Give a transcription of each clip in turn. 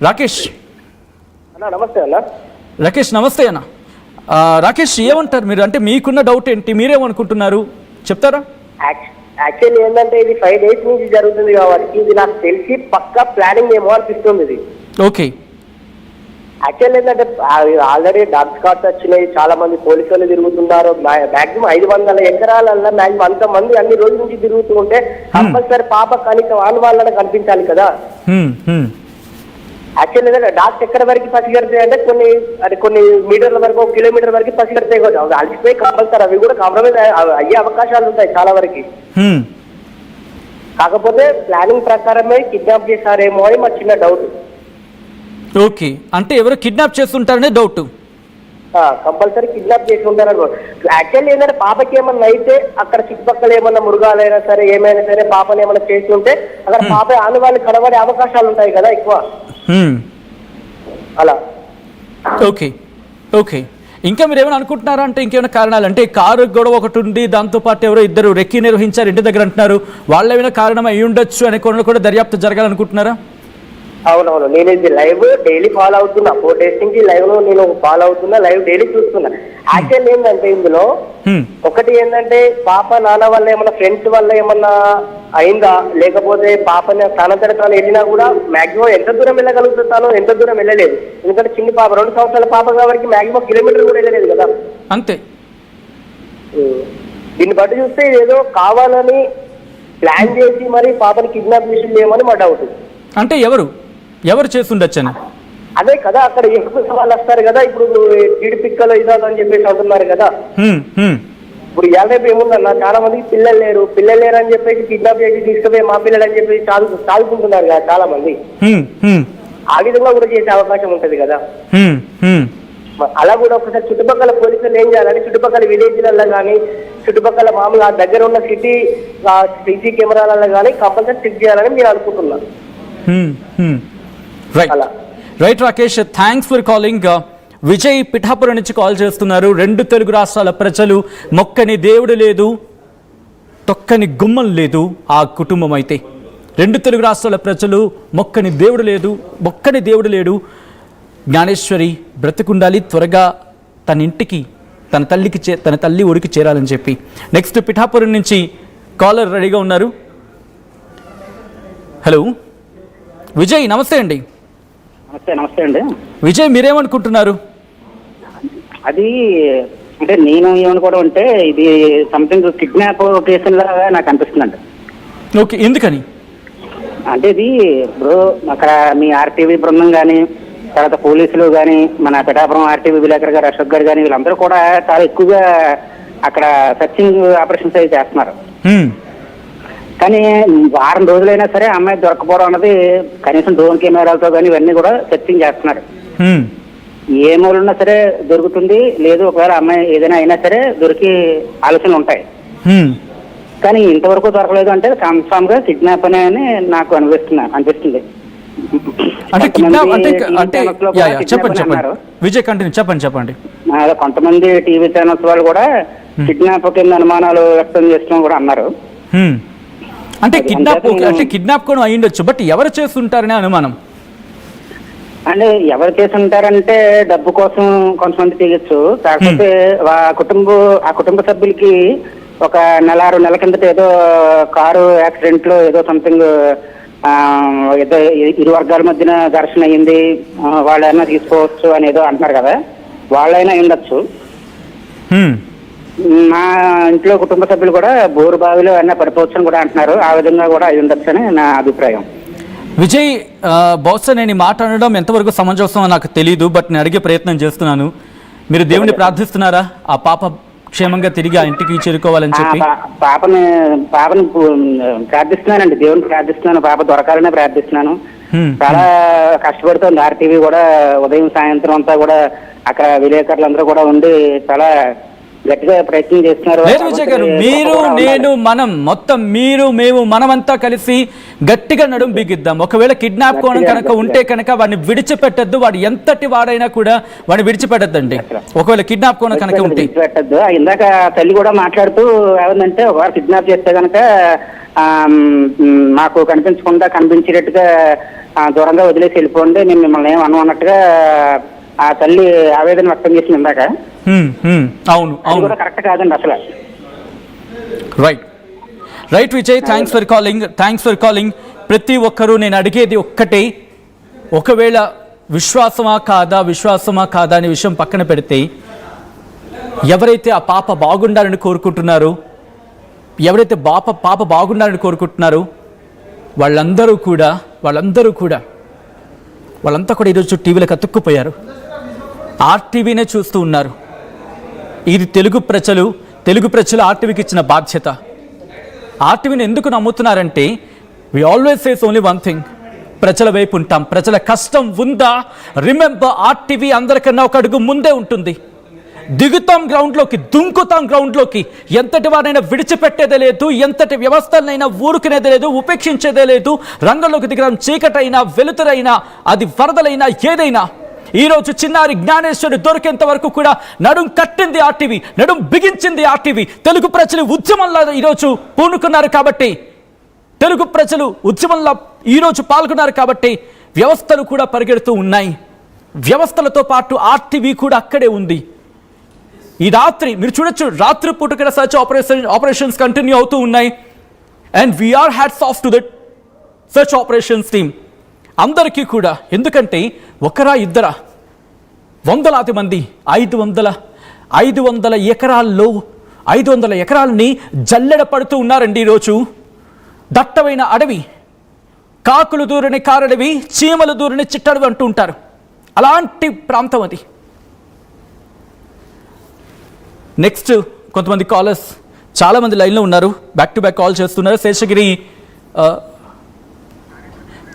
రాకేష్ అన్న నమస్తే అన్న. రాకేష్ నమస్తే అన్న. రాకేష్ ఏమంటారు మీరు? అంటే మీకున్న డౌట్ ఏంటి, మీరేమనుకుంటున్నారు చెప్తారా? యాక్చువల్లీ ఏంటంటే ఇది 5 days నుంచి జరుగుతుంది కాబట్టి ఇది నాకు తెలిసి పక్కా ప్లానింగ్ ఏమో అనిపిస్తుంది ఇది. ఓకే. యాక్చువల్లీ ఏంటంటే ఆల్రెడీ డాగ్ స్కాట్స్ వచ్చినాయి, చాలా మంది పోలీసు వాళ్ళు తిరుగుతున్నారు. మాక్సిమం 500 ఎకరాలల్లో మాక్సిమం అంతమంది అన్ని రోజుల నుంచి తిరుగుతూ ఉంటే కంపల్సరీ పాప కనీసం వాళ్ళని కనిపించాలి కదా. యాక్చువల్లీ ఏంటంటే డాగ్స్ ఎక్కడ వరకు పసిగడతాయి అంటే కొన్ని మీటర్ల వరకు, 1 కిలోమీటర్ వరకు పసిగడతాయి కదా. అలసిపోయి కంపల్సరీ అవి కూడా కాంప్రమైజ్ అయ్యే అవకాశాలు ఉంటాయి చాలా వరకు. కాకపోతే ప్లానింగ్ ప్రకారమే కిడ్నాప్ చేశారేమో అని మా చిన్న డౌట్. ఓకే, అంటే ఎవరు కిడ్నాప్ చేస్తుంటారనే డౌట్. కంపల్సరీ కిడ్నాప్ చేసి ఉంటారు. యాక్చువల్లీ ఏంటంటే పాపకి ఏమన్నా అయితే అక్కడ చుట్టుపక్కల ఏమన్నా మృగాలైనా సరే ఏమైనా సరే పాపని ఏమన్నా చేస్తుంటే అక్కడ పాప ఆనవాళ్ళు కనబడే అవకాశాలు ఉంటాయి కదా ఎక్కువ అలా. ఓకే ఓకే, ఇంకా మీరు ఏమైనా అనుకుంటున్నారా? అంటే ఇంకేమైనా కారణాలు, అంటే కారు గొడవ ఒకటి ఉంది, దాంతోపాటు ఎవరో ఇద్దరు రెక్కి నిర్వహించారు ఇంటి దగ్గర అంటున్నారు, వాళ్ళ ఏమైనా కారణం అయి ఉండొచ్చు అనే కొన్ని కూడా దర్యాప్తు జరగాలనుకుంటున్నారా? అవునవును, నేను ఇది లైవ్ డైలీ ఫాలో అవుతున్నా. 4 days నుంచి లైవ్ లో నేను ఫాలో అవుతున్నా, లైవ్ డైలీ చూస్తున్నా. యాక్చువల్ ఏంటంటే ఇందులో ఒకటి ఏంటంటే పాప నాన్న వల్ల ఏమన్నా ఫ్రెండ్స్ వల్ల ఏమన్నా అయిందా, లేకపోతే పాపని తనంతట తాను వెళ్ళినా కూడా మాక్సిమం ఎంత దూరం వెళ్ళగలుగుతానో ఎంత దూరం వెళ్ళలేదు. ఎందుకంటే చిన్న పాప 2 సంవత్సరాల పాప కాబట్టి మాక్సిమం కిలోమీటర్ కూడా వెళ్ళలేదు కదా. అంతే. దీన్ని బట్టి చూస్తే ఏదో కావాలని ప్లాన్ చేసి మరి పాపని కిడ్నాప్ చేసి లేమని మా డౌట్. అంటే ఎవరు చేస్తుండొచ్చని? అదే కదా, అక్కడ ఎక్కువ వాళ్ళు వస్తారు కదా, ఇప్పుడు జీడి పిక్కలు ఇదా అని చెప్పేసి అంటున్నారు కదా. ఇప్పుడు రేపు ఏముందన్న, చాలా మందికి పిల్లలు లేరు అని చెప్పేసి కిడ్నాప్ చేసి తీసుకుపోయి మా పిల్లలు అని చెప్పేసి చాలుకుంటున్నారు కదా చాలా మంది. ఆ విధంగా కూడా చేసే అవకాశం ఉంటది కదా. అలా కూడా ఒకసారి చుట్టుపక్కల పోలీసులు ఏం చేయాలని, చుట్టుపక్కల విలేజ్లలో కానీ చుట్టుపక్కల మామూలు ఆ దగ్గర ఉన్న సిటీ కెమెరాలలో కానీ కంపల్సరీ చెక్ చేయాలని మీరు అనుకుంటున్నారు. Right Rakesh, thanks for calling. Vijay Pithapuram నుంచి కాల్ చేస్తున్నారు. 2 తెలుగు రాష్ట్రాల ప్రజలు మొక్కని దేవుడు లేదు, తొక్కని గుమ్మం లేదు ఆ కుటుంబం అయితే. 2 తెలుగు రాష్ట్రాల ప్రజలు మొక్కని దేవుడు లేడు, జ్ఞానేశ్వరి బ్రతికుండాలి, త్వరగా తన ఇంటికి తన తల్లి ఊరికి చేరాలని చెప్పి. నెక్స్ట్ పిఠాపురం నుంచి కాలర్ రెడీగా ఉన్నారు. హలో విజయ్, నమస్తే అండి. నమస్తే అండి విజయ్, మీరేమనుకుంటున్నారు? అది అంటే నేను ఏమనుకోవడం అంటే ఇది సంథింగ్ కిడ్నాప్ కేసు లాగా నాకు అనిపిస్తుందండి. ఓకే, ఎందుకని? అంటే ఇది ఇప్పుడు అక్కడ మీ ఆర్టీవీ బృందం కానీ, తర్వాత పోలీసులు కానీ, మన పిఠాపురం ఆర్టీవీ విలేకరు గారు అశోక్ గారు కానీ వీళ్ళందరూ కూడా చాలా ఎక్కువగా అక్కడ సర్చింగ్ ఆపరేషన్స్ అయితే చేస్తున్నారు. కానీ వారం రోజులైనా సరే అమ్మాయి దొరకపోవడం అన్నది కనీసం డ్రోన్ కెమెరాలతో కానీ ఇవన్నీ కూడా సెర్చింగ్ చేస్తున్నారు. ఏ మూలన్నా సరే దొరుకుతుంది, లేదు ఒకవేళ అమ్మాయి ఏదైనా అయినా సరే దొరికి ఆలోచనలు ఉంటాయి. కానీ ఇంతవరకు దొరకలేదు అంటే కన్ఫామ్ గా కిడ్నాప్ అని నాకు అనిపిస్తుంది. చెప్పండి. కొంతమంది టీవీ ఛానల్స్ వాళ్ళు కూడా కిడ్నాప్ కింద అనుమానాలు వ్యక్తం చేస్తాం కూడా అన్నారు. అంటే కిడ్నాప్ కూడా అయ్యిండొచ్చు, బట్ ఎవరు చేస్తుంటారనే అనుమానం. అంటే ఎవరు చేస్తుంటారంటే డబ్బు కోసం కొంతమంది చేయొచ్చు. కాకపోతే ఆ కుటుంబ సభ్యులకి ఒక 1-2 నెలల కిందట ఏదో కారు యాక్సిడెంట్ లో ఏదో సంథింగ్ ఏదో ఇరు వర్గాల మధ్యన ఘర్షణ అయ్యింది, వాళ్ళైనా తీసుకోవచ్చు అని ఏదో అంటున్నారు కదా, వాళ్ళైనా ఉండొచ్చు. మా ఇంట్లో కుటుంబ సభ్యులు కూడా బోరు బావిలో అయినా పడిపోవచ్చు అని కూడా అంటున్నారు. ఆ విధంగా కూడా అయి ఉండొచ్చు అని నా అభిప్రాయం. విజయ్, బహుశా నేను ఈ మాట అనడం ఎంతవరకు సమంజసమో నాకు తెలీదు, బట్ నేను అడిగే ప్రయత్నం చేస్తున్నాను. మీరు దేవుని ప్రార్థిస్తున్నారా ఆ పాప క్షేమంగా తిరిగి ఆ ఇంటికి చేరుకోవాలని చెప్పి? పాపని ప్రార్థిస్తున్నానండి, దేవుని ప్రార్థిస్తున్నాను, పాప దొరకాలనే ప్రార్థిస్తున్నాను. చాలా కష్టపడుతుంది ఆర్టీవీ కూడా, ఉదయం సాయంత్రం అంతా కూడా అక్కడ విలేకరులందరూ కూడా ఉండి చాలా గట్టిగా ప్రయత్నం చేస్తున్నారు. లేదు విజయ్ గారు, మీరు నేను మనం మొత్తం మేము మనమంతా కలిసి గట్టిగా నడుం బిగిద్దాం. ఒకవేళ కిడ్నాప్ కోణం కనుక ఉంటే కనుక వాడిని విడిచిపెట్టద్దు, వాడు ఎంతటి వాడైనా కూడా వాడిని విడిచిపెట్టద్దండి. ఒకవేళ కిడ్నాప్ కోణం కనుక ఉంటే విడిచిపెట్టద్దు. ఇందాక తల్లి కూడా మాట్లాడుతూ ఏమందంటే ఒకవేళ కిడ్నాప్ చేస్తే కనుక మాకు కనిపించేటట్టుగా దూరంగా వదిలేసి వెళ్ళిపోండి, నేను మిమ్మల్ని ఏం అన్నట్టుగా ఆ తల్లి ఆవేదన వ్యక్తం చేసింది ఇందాక. అవును అది కూడా కరెక్ట్ కాదండి అసలు. Right Vijay, thanks for calling. ప్రతి ఒక్కరూ నేను అడిగేది ఒక్కటే, ఒకవేళ విశ్వాసమా కాదా అనే విషయం పక్కన పెడితే, ఎవరైతే ఆ పాప బాగుండాలని కోరుకుంటున్నారో, వాళ్ళందరూ కూడా ఈరోజు టీవీలకు అతుక్కుపోయారు, ఆర్టీవీనే చూస్తూ ఉన్నారు. ఇది తెలుగు ప్రజలు ఆర్టీవీకి ఇచ్చిన బాధ్యత. ఆర్టీవీని ఎందుకు నమ్ముతున్నారంటే, we always says only one thing, ప్రజల వైపు ఉంటాం. ప్రజల కష్టం ఉందా, రిమెంబర్ ఆర్టీవీ అందరికన్నా ఒక అడుగు ముందే ఉంటుంది. దిగుతాం గ్రౌండ్లోకి, దుంకుతాం గ్రౌండ్లోకి. ఎంతటి వారైనా విడిచిపెట్టేదే లేదు, ఎంతటి వ్యవస్థలనైనా ఊరుకునేదే లేదు, ఉపేక్షించేదే లేదు. రంగంలోకి దిగడం చీకటైనా వెలుతురైనా, అది వరదలైనా ఏదైనా. ఈరోజు చిన్నారి జ్ఞానేశ్వరి దొరికేంత వరకు కూడా నడుం కట్టింది ఆర్టీవీ, నడుం బిగించింది ఆర్టీవీ. తెలుగు ప్రజలు ఉద్యమంలో ఈరోజు పూనుకున్నారు కాబట్టి, తెలుగు ప్రజలు ఉద్యమంలో ఈరోజు పాల్గొన్నారు కాబట్టి వ్యవస్థలు కూడా పరిగెడుతూ ఉన్నాయి. వ్యవస్థలతో పాటు ఆర్టీవీ కూడా అక్కడే ఉంది. ఈ రాత్రి మీరు చూడొచ్చు, రాత్రిపూట కూడా సర్చ్ ఆపరేషన్స్ కంటిన్యూ అవుతూ ఉన్నాయి. And we are hats off to that search operations team అందరికీ కూడా. ఎందుకంటే ఒకరా ఇద్దరా, వందలాది మంది 500 ఎకరాల్లో 500 ఎకరాలని జల్లెడ పడుతూ ఉన్నారండి. ఈరోజు దట్టమైన అడవి, కాకులు దూరని కారడవి, చీమలు దూరని చిట్టడవి అంటూ ఉంటారు. అలాంటి ప్రాంతం అది. నెక్స్ట్ కొంతమంది కాలర్స్ చాలామంది లైన్లో ఉన్నారు, బ్యాక్ టు బ్యాక్ కాల్ చేస్తున్నారు. శేషగిరి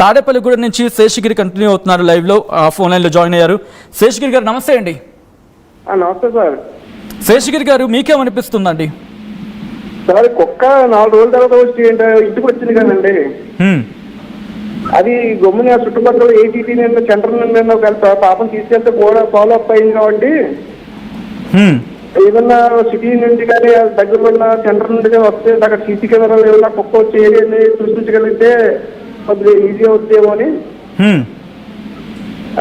తాడేపల్లిగూడెం నుంచి శేషగిరి కంటిన్యూ అవుతున్నారు, లైవ్లో ఫోన్ లైన్లో జాయిన్ అయ్యారు. శేషగిరి గారు నమస్తే అండి. నమస్తే సార్. శేషగిరి గారు మీకేమనిపిస్తుందండి? సార్ కుక్క 4 రోజుల తర్వాత వచ్చి ఇంటికి వచ్చింది కదండి, అది గమ్ముని ఆ చుట్టుపక్కల ఏటీటీ సెంటర్ నుండి ఒక పాపం తీసుకెళ్తే కూడా ఫాలో అప్ అయింది కాబట్టి, ఏదన్నా సిటీ నుండి కానీ దగ్గర ఉన్న సెంటర్ నుండి వస్తే అక్కడ సీసీ కెమెరాలు ఏదన్నా కుక్క వచ్చే ఏరియాని సృష్టించగలిగితే కొద్దిగా ఈజీ అవుతుందేమో అని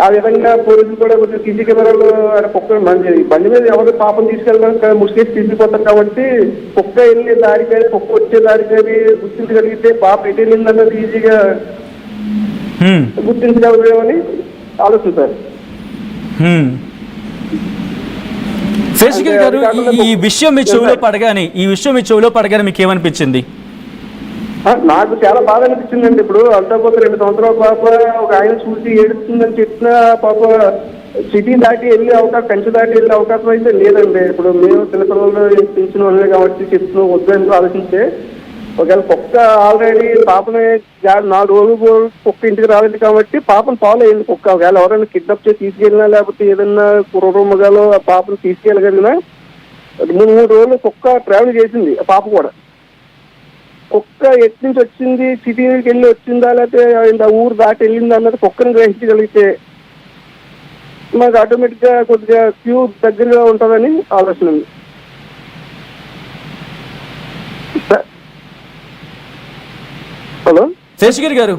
ఆ విధంగా పోలీసులు కూడా కొంచెం సీసీ కెమెరాలు కుక్క మంచిది. బండి మీద ఎవరు పాపం తీసుకెళ్ళడానికి ముసుకేసి తీసుకుపోతారు కాబట్టి కుక్క వెళ్ళే దారి కానీ కుక్క వచ్చే దారి కానీ గుర్తించగలిగితే పాప ఎటు వెళ్ళిందన్నది ఈజీగా గుర్తించగలమని ఆలోచిస్తారు. శేషగిరి గారు, ఈ విషయం మీ చెవిలో పడగానే మీకు ఏమనిపించింది? నాకు చాలా బాధ అనిపించిందండి. ఇప్పుడు అంతా పోతే 2 సంవత్సరాల పాప ఒక ఆయన చూసి ఏడుస్తుందని చెప్పిన పాప సిటీ దాటి వెళ్ళే అవకాశం, కంచె దాటి వెళ్ళే అవకాశం అయితే లేదండి. ఇప్పుడు మేము చిన్నపిల్లలు పెంచిన వాళ్ళే కాబట్టి చెప్తున్నాం వద్దని ఆలోచించే, ఒకవేళ కుక్క ఆల్రెడీ పాపని 4 రోజులు కుక్క ఇంటికి రాలేదు కాబట్టి పాపను ఫాలో అయింది కుక్క. ఒకవేళ ఎవరైనా కిడ్నాప్ చేసి తీసుకెళ్ళినా లేకపోతే ఏదైనా కుర్రమగాలో ఆ పాపను తీసుకెళ్ళగలిగినా 3 రోజులు కుక్క ట్రావెల్ చేసింది. ఆ పాప కూడా కుక్క ఎటు నుంచి వచ్చింది, సిటీకి వెళ్ళి వచ్చిందా లేకపోతే ఆ ఊరు దాటి వెళ్ళిందా అన్నది కుక్కను గ్రహించగలిగితే మాకు ఆటోమేటిక్గా కొద్దిగా క్యూ దగ్గరగా ఉంటుందని ఆలోచన ఉంది. హలో శేషగిరి గారు,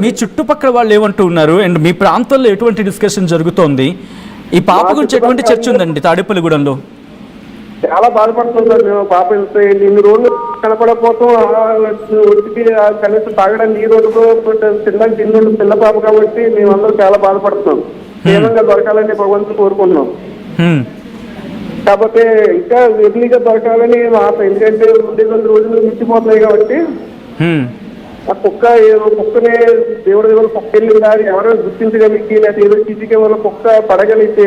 మీ చుట్టుపక్కల వాళ్ళు ఏమంటూ ఉన్నారు అండ్ మీ ప్రాంతంలో ఎటువంటి డిస్కషన్ జరుగుతోంది? ఈ పాప గురించి ఎటువంటి చర్చ ఉందండి తాడేపల్లిగూడెంలో? చాలా బాధపడుతుంది సార్. మేము పాప ఇన్ని రోజులు కనపడకపోతాం, ఒత్తికి కనీసం తాగడానికి ఈ రోజు తినడానికి తిన్న పిల్ల పాప కాబట్టి మేమందరం చాలా బాధపడుతున్నాం. క్షేమంగా దొరకాలని భగవంతుని కోరుకుంటున్నాం. కాకపోతే ఇంకా ఎర్లీగా దొరకాలని ఆశ, ఎందుకంటే 2 రోజులు మించిపోతున్నాయి కాబట్టి ఆ కుక్కనే దేవుడి దేవుడు కుక్క వెళ్ళిందా ఎవరైనా గుర్తించగలిగి లేకపోతే ఏదో సీసీ కెమెరా కుక్క పడగలిగితే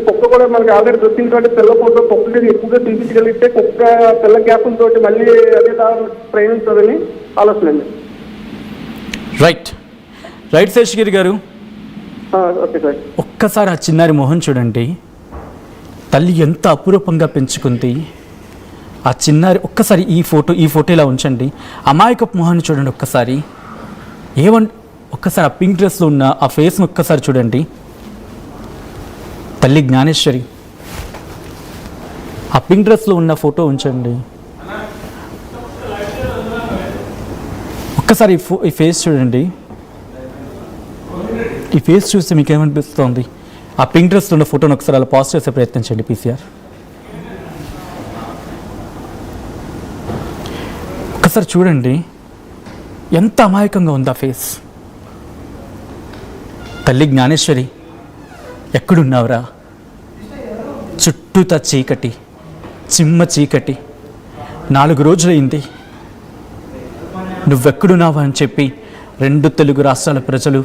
కుక్క కూడా మనకి ఆల్రెడీ దొరికింది కాబట్టి పిల్ల ఫోటో కుక్కకి ఎక్కువగా చూపించగలిగితే కుక్క పిల్ల గ్యాప్లతో మళ్ళీ అదే ప్రయాణించాలని ఆలోచన అండి. రైట్ శేషగిరి గారు, ఓకే సార్. ఒక్కసారి ఆ చిన్నారి మొహం చూడండి, తల్లి ఎంత అపురూపంగా పెంచుకుంది. ఆ చిన్నారి ఒక్కసారి ఈ ఫోటో ఇలా ఉంచండి, అమాయకపు మొహాన్ని చూడండి ఒక్కసారి. ఒక్కసారి ఆ పింక్ డ్రెస్లో ఉన్న ఆ ఫేస్ని ఒక్కసారి చూడండి. తల్లి జ్ఞానేశ్వరి, ఆ పింక్ డ్రెస్లో ఉన్న ఫోటో ఉంచండి. ఒక్కసారి ఈ ఫేస్ చూడండి. ఈ ఫేస్ చూస్తే మీకు ఏమనిపిస్తుంది? ఆ పింక్ డ్రెస్ ఉన్న ఫోటోని ఒకసారి అలా పాజ్ చేసే ప్రయత్నించండి పీసీఆర్. ఒకసారి చూడండి ఎంత అమాయకంగా ఉంది ఆ ఫేస్. తల్లి జ్ఞానేశ్వరి ఎక్కడున్నావురా? చుట్టూతా చీకటి, చిమ్మ చీకటి. 4 రోజులైంది. నువ్వెక్కడున్నావా అని చెప్పి 2 తెలుగు రాష్ట్రాల ప్రజలు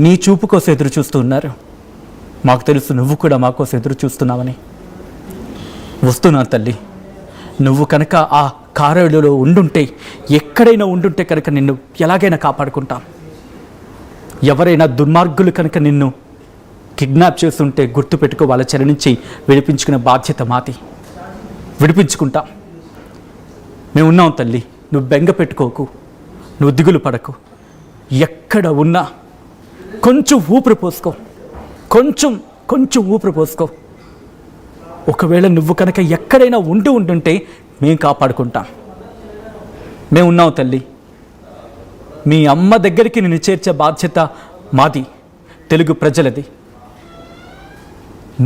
నీ చూపు కోసం ఎదురు చూస్తూ ఉన్నారు. మాకు తెలుసు నువ్వు కూడా మా కోసం ఎదురు చూస్తున్నావని. వస్తున్నా తల్లి. నువ్వు కనుక ఆ కారులో ఉండుంటే, ఎక్కడైనా ఉండుంటే కనుక నిన్ను ఎలాగైనా కాపాడుకుంటాం. ఎవరైనా దుర్మార్గులు కనుక నిన్ను కిడ్నాప్ చేస్తుంటే గుర్తుపెట్టుకో, వాళ్ళ చెర నుంచి విడిపించుకునే బాధ్యత మాది. విడిపించుకుంటాం. మేము ఉన్నాం తల్లి. నువ్వు బెంగ పెట్టుకోకు, నువ్వు దిగులు పడకు. ఎక్కడ ఉన్నా కొంచెం ఊపిరి పోసుకో, కొంచెం ఊపిరి పోసుకో. ఒకవేళ నువ్వు కనుక ఎక్కడైనా ఉంటుంటే మేము కాపాడుకుంటాం. మేము ఉన్నాం తల్లి. మీ అమ్మ దగ్గరికి నిన్ను చేర్చే బాధ్యత మాది, తెలుగు ప్రజలది.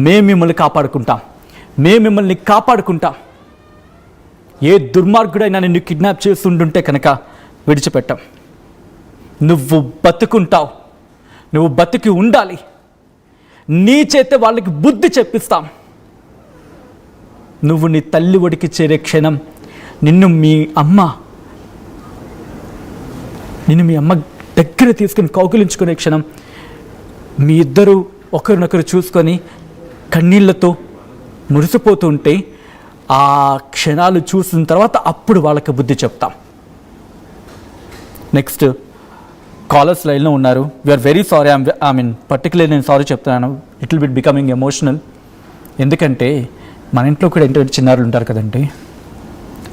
మేము మిమ్మల్ని కాపాడుకుంటాం. ఏ దుర్మార్గుడైనా నిన్ను కిడ్నాప్ చేస్తుంటే కనుక విడిచిపెట్టాం. నువ్వు బతుకుంటావు, నువ్వు బతికి ఉండాలి. నీ చేతే వాళ్ళకి బుద్ధి చెప్పిస్తాం. నువ్వు నీ తల్లి ఒడికి చేరే క్షణం, నిన్ను మీ అమ్మ దగ్గర తీసుకుని కౌగిలించుకునే క్షణం, మీ ఇద్దరు ఒకరినొకరు చూసుకొని కన్నీళ్లతో మురిసిపోతుంటే ఆ క్షణాలు చూసిన తర్వాత అప్పుడు వాళ్ళకి బుద్ధి చెప్తాం. నెక్స్ట్ కాలర్స్ లైన్లో ఉన్నారు. We are very sorry. పర్టికులర్లీ నేను సారీ చెప్తున్నాను. Little bit becoming emotional. ఎందుకంటే మన ఇంట్లో కూడా ఏంటంటే చిన్నారులు ఉంటారు కదండి,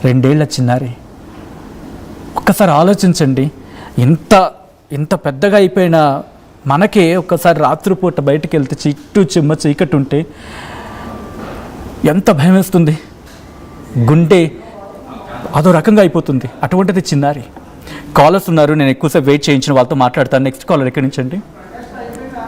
2 ఏళ్ల చిన్నారి. ఒక్కసారి ఆలోచించండి. ఇంత పెద్దగా అయిపోయిన మనకే ఒక్కసారి రాత్రిపూట బయటకు వెళ్తే చిమ్మ చీకటి ఉంటే ఎంత భయం వేస్తుంది. గుండె అదో రకంగా అయిపోతుంది. అటువంటిది చిన్నారి. కాలర్స్ ఉన్నారు. నేను ఎక్కువసేపు వెయిట్ చేయించిన వాళ్ళతో మాట్లాడతాను. నెక్స్ట్ కాలర్ ఎక్కడి నుంచి అండి?